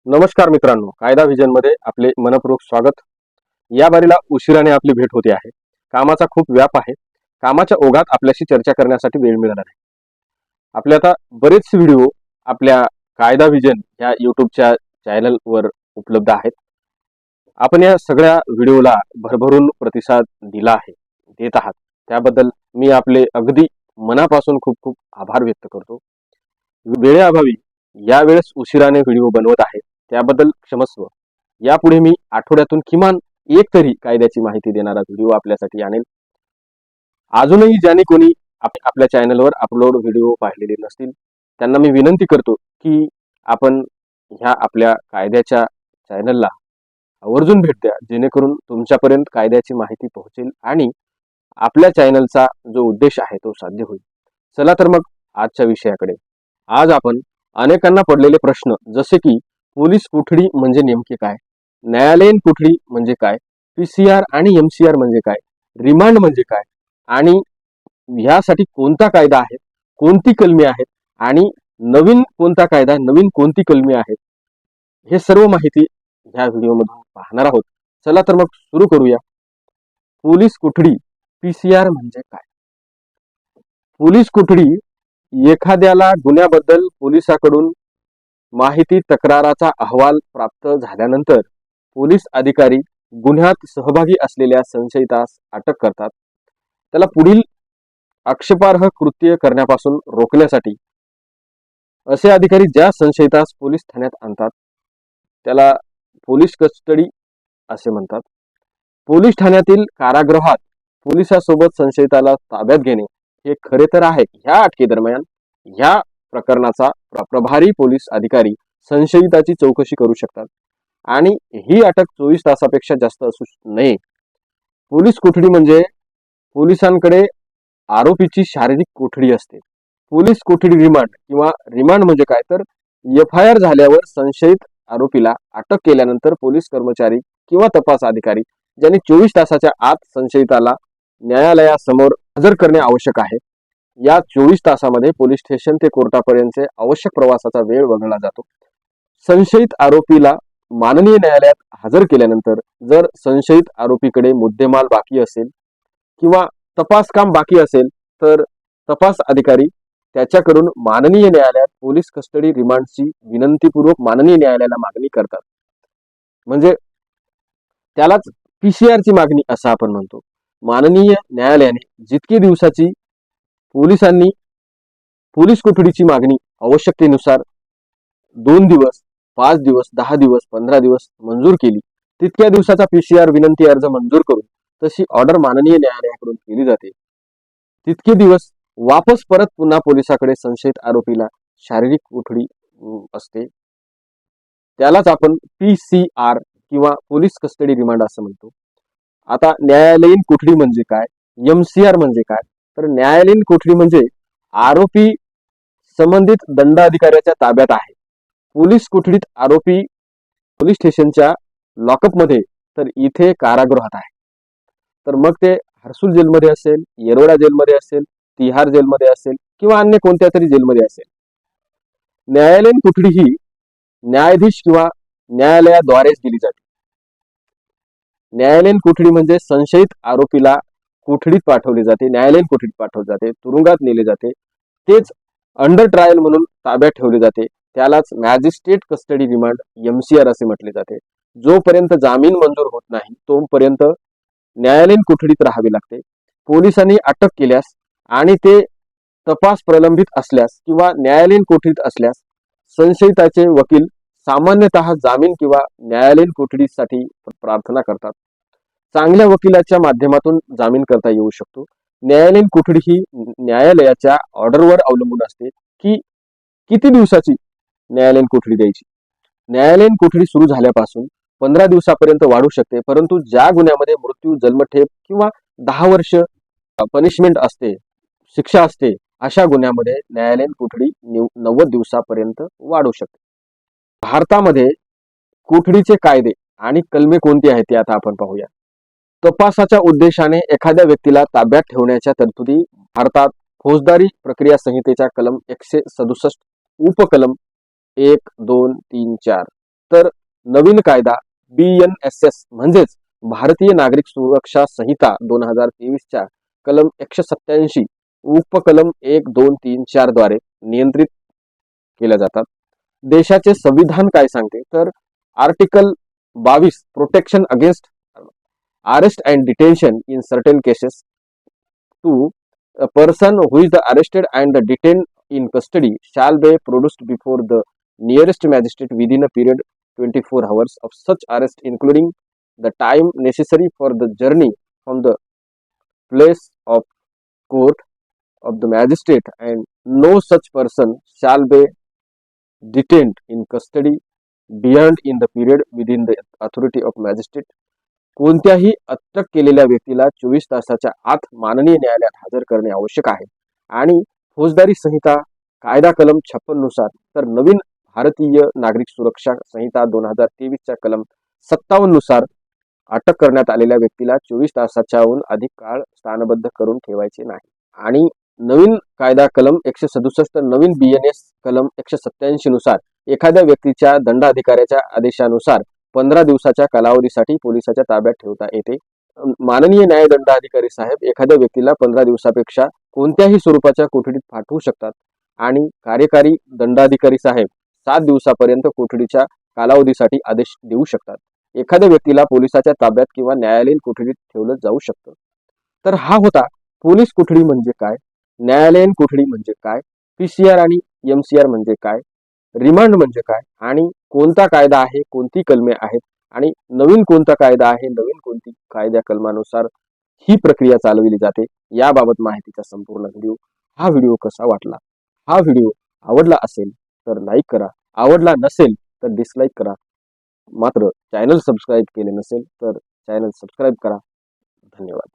नमस्कार मित्रांनो, कायदा व्हिजन मध्ये आपले मनपूर्वक स्वागत. या बारीला उशिराने आपली भेट होते आहे. कामाचा खूप व्याप आहे. कामाच्या ओघात आपल्याशी चर्चा करण्यासाठी वेळ मिळाला नाही. आपले आता बरेच व्हिडिओ आपल्या कायदा व्हिजन या युट्यूबच्या चॅनलवर उपलब्ध आहेत. आपण या सगळ्या व्हिडिओला भरभरून प्रतिसाद दिला आहे, देत आहात. त्याबद्दल मी आपले अगदी मनापासून खूप खूप आभार व्यक्त करतो. वेळेअभावी यावेळेस उशिराने व्हिडिओ बनवत आहे, त्याबद्दल क्षमस्व. यापुढे मी आठवड्यातून किमान एक तरी कायद्याची माहिती देणारा व्हिडिओ आपल्यासाठी आणेल. अजूनही ज्यांनी कोणी आपल्या चॅनलवर अपलोड व्हिडिओ पाहिलेले नसतील त्यांना मी विनंती करतो की आपण ह्या आपल्या कायद्याच्या चॅनलला आवर्जून भेट द्या, जेणेकरून तुमच्यापर्यंत कायद्याची माहिती पोहोचेल आणि आपल्या चॅनलचा जो उद्देश आहे तो साध्य होईल. चला तर मग आजच्या विषयाकडे. आज आपण अनेकांना पडलेले प्रश्न, जसे की पोलीस कोठडी म्हणजे नेमके काय, न्यायालयीन कोठडी म्हणजे काय, पीसीआर आणि एमसीआर म्हणजे काय, रिमांड म्हणजे काय आणि ह्यासाठी कोणता कायदा आहे, कोणती कलमे आहेत आणि नवीन कोणता कायदा, नवीन कोणती कलमे आहेत, हे सर्व माहिती ह्या व्हिडिओमधून पाहणार आहोत. चला तर मग सुरू करूया. पोलीस कोठडी पीसीआर म्हणजे काय? पोलीस कोठडी एखाद्याला गुन्ह्याबद्दल पोलिसाकडून माहिती, तक्राराचा अहवाल प्राप्त झाल्यानंतर पोलीस अधिकारी गुन्ह्यात सहभागी असलेल्या संशयितास अटक करतात. त्याला पुढील आक्षेपार्ह कृत्य करण्यापासून रोखण्यासाठी असे अधिकारी ज्या संशयितास पोलीस ठाण्यात आणतात त्याला पोलीस कस्टडी असे म्हणतात. पोलीस ठाण्यातील कारागृहात पोलिसासोबत संशयिताला ताब्यात घेणे हे खरे तर आहे. ह्या अटकेदरम्यान ह्या प्रकरणाचा प्रभारी पोलीस अधिकारी संशयिताची चौकशी करू शकतात आणि ही अटक 24 तासापेक्षा जास्त असू नये. पोलीस कोठडी म्हणजे पोलिसांकडे आरोपीची शारीरिक कोठडी असते. पोलीस कोठडी रिमांड किंवा रिमांड म्हणजे काय तर एफआयआर झाल्यावर संशयित आरोपीला अटक केल्यानंतर पोलीस कर्मचारी किंवा तपास अधिकारी ज्यांनी 24 तासाच्या आत संशयिताला न्यायालयासमोर हजर करणे आवश्यक आहे. या 24 तासामध्ये पोलीस स्टेशन ते कोर्टापर्यंत आवश्यक प्रवासाचा वेळ वगळला जातो. संशयित आरोपीला माननीय न्यायालयात हजर केल्यानंतर जर संशयित आरोपीकडे मुद्देमाल बाकी असेल किंवा तपास काम बाकी असेल तर तपास अधिकारी त्याच्याकडून माननीय न्यायालयात पोलीस कस्टडी रिमांडची विनंतीपूर्वक माननीय न्यायालयाला मागणी करतात. म्हणजे त्यालाच पीसीआरची मागणी असं आपण म्हणतो. माननीय न्यायालयाने जितकी दिवसाची पोलिसांनी पोलीस कोठडीची मागणी आवश्यकतेनुसार 2 दिवस, 5 दिवस, 10 दिवस, 15 दिवस मंजूर केली, तितक्या दिवसाचा पीसीआर विनंती अर्ज मंजूर करून तशी ऑर्डर माननीय न्यायालयाकडून केली जाते. तितके दिवस वापस परत पुन्हा पोलिसाकडे संशयित आरोपीला शारीरिक कोठडी असते. त्यालाच आपण पीसीआर किंवा पोलीस कस्टडी रिमांड असं म्हणतो. आता न्यायालयीन कोठडी म्हणजे काय, एमसीआर म्हणजे काय, तर न्यायालयीन कोठडी म्हणजे आरोपी संबंधित दंडाधिकाऱ्याच्या ताब्यात आहे. पोलीस कोठडीत आरोपी पोलीस स्टेशनच्या लॉकअप मध्ये, तर इथे कारागृहात आहे. तर मग ते हर्सुल जेलमध्ये असेल, येरवडा जेलमध्ये असेल, तिहार जेलमध्ये असेल किंवा अन्य कोणत्या तरी जेलमध्ये असेल. न्यायालयीन कोठडी ही न्यायाधीश किंवा न्यायालयाद्वारेच दिली जाते. न्यायालयीन कोठडी म्हणजे संशयित आरोपीला कोठडीत पाठवले जाते, न्यायालयीन कोठडीत पाठवले जाते, तुरुंगात नेले जाते, तेच अंडर ट्रायल म्हणून ताब्यात ठेवले जाते. त्यालाच मॅजिस्ट्रेट कस्टडी रिमांड एमसीआर असे म्हटले जाते. जोपर्यंत जामीन मंजूर होत नाही तोपर्यंत न्यायालयीन कोठडीत राहावे लागते. पोलिसांनी अटक केल्यास आणि ते तपास प्रलंबित असल्यास किंवा न्यायालयीन कोठडीत असल्यास संशयिताचे वकील सामान्यतः जामीन किंवा न्यायालयीन कोठडीसाठी प्रार्थना करतात. चांगल्या वकिलाच्या माध्यमातून जामीन करता येऊ शकतो. न्यायालयीन कोठडी ही न्यायालयाच्या ऑर्डरवर अवलंबून असते की किती दिवसाची न्यायालयीन कोठडी द्यायची. न्यायालयीन कोठडी सुरू झाल्यापासून 15 दिवसापर्यंत वाढू शकते, परंतु ज्या गुन्ह्यामध्ये मृत्यू, जन्मठेप किंवा 10 वर्ष पनिशमेंट असते, शिक्षा असते, अशा गुन्ह्यामध्ये न्यायालयीन कोठडी 90 दिवसापर्यंत वाढू शकते. भारतामध्ये कोठडीचे कायदे आणि कलमे कोणते आहेत ते आता आपण पाहूया. तपासाच्या उद्देशाने एखाद्या व्यक्तीला ताब्यात ठेवण्याच्या तरतुदी भारतात फौजदारी प्रक्रिया संहितेच्या कलम 167 उपकलम 1, 2, 3, 4 तर नवीन कायदा BNSS म्हणजेच भारतीय नागरिक सुरक्षा संहिता 2023च्या कलम 187 उपकलम 1, 2, 3, 4 द्वारे नियंत्रित केल्या जातात. देशाचे संविधान काय सांगते तर article 22 protection against arrest and detention in certain cases to a person who is the arrested and the detained in custody shall be produced before the nearest magistrate within a period 24 hours of such arrest, including the time necessary for the journey from the place of court of the magistrate, and no such person shall be detained in custody beyond in the period within the authority of magistrate. कोणत्याही अटक केलेल्या व्यक्तीला 24 तासाच्या आत माननीय न्यायालयात हजर करणे आवश्यक आहे. आणि फौजदारी संहिता कायदा कलम 56 नुसार तर नवीन भारतीय नागरिक सुरक्षा संहिता 2023च्या कलम 57 नुसार अटक करण्यात आलेल्या व्यक्तीला 24 तासाच्याहून अधिक काळ स्थानबद्ध करून ठेवायचे नाही. आणि नवीन कायदा कलम 167 नवीन BNS कलम 187 नुसार एखाद्या व्यक्तीच्या दंडाधिकाऱ्याच्या आदेशानुसार 15 दिवसाच्या कालावधीसाठी पोलिसाच्या ताब्यात ठेवता येते. माननीय न्यायदंडाधिकारी साहेब एखाद्या व्यक्तीला 15 दिवसापेक्षा कोणत्याही स्वरूपाच्या कोठडीत पाठवू शकतात आणि कार्यकारी दंडाधिकारी साहेब 7 दिवसापर्यंत कोठडीच्या कालावधीसाठी आदेश देऊ शकतात. एखाद्या व्यक्तीला पोलिसाच्या ताब्यात किंवा न्यायालयीन कोठडीत ठेवलं जाऊ शकतं. तर हा होता पोलीस कोठडी म्हणजे काय, न्यायालयीन कोठडी म्हणजे काय, PCR आणि MCR म्हणजे काय, रिमांड म्हणजे काय आणि कोणता कायदा आहे, कोणती कलमे आहेत आणि नवीन कोणता कायदा आहे, नवीन कोणती कायद्या कलमानुसार ही प्रक्रिया चालवली जाते, याबाबत माहितीचा संपूर्ण व्हिडिओ. हा व्हिडिओ कसा वाटला, हा व्हिडिओ आवडला असेल तर लाईक करा, आवडला नसेल तर डिसलाईक करा. मात्र चॅनल सबस्क्राईब केले नसेल तर चॅनल सबस्क्राईब करा. धन्यवाद.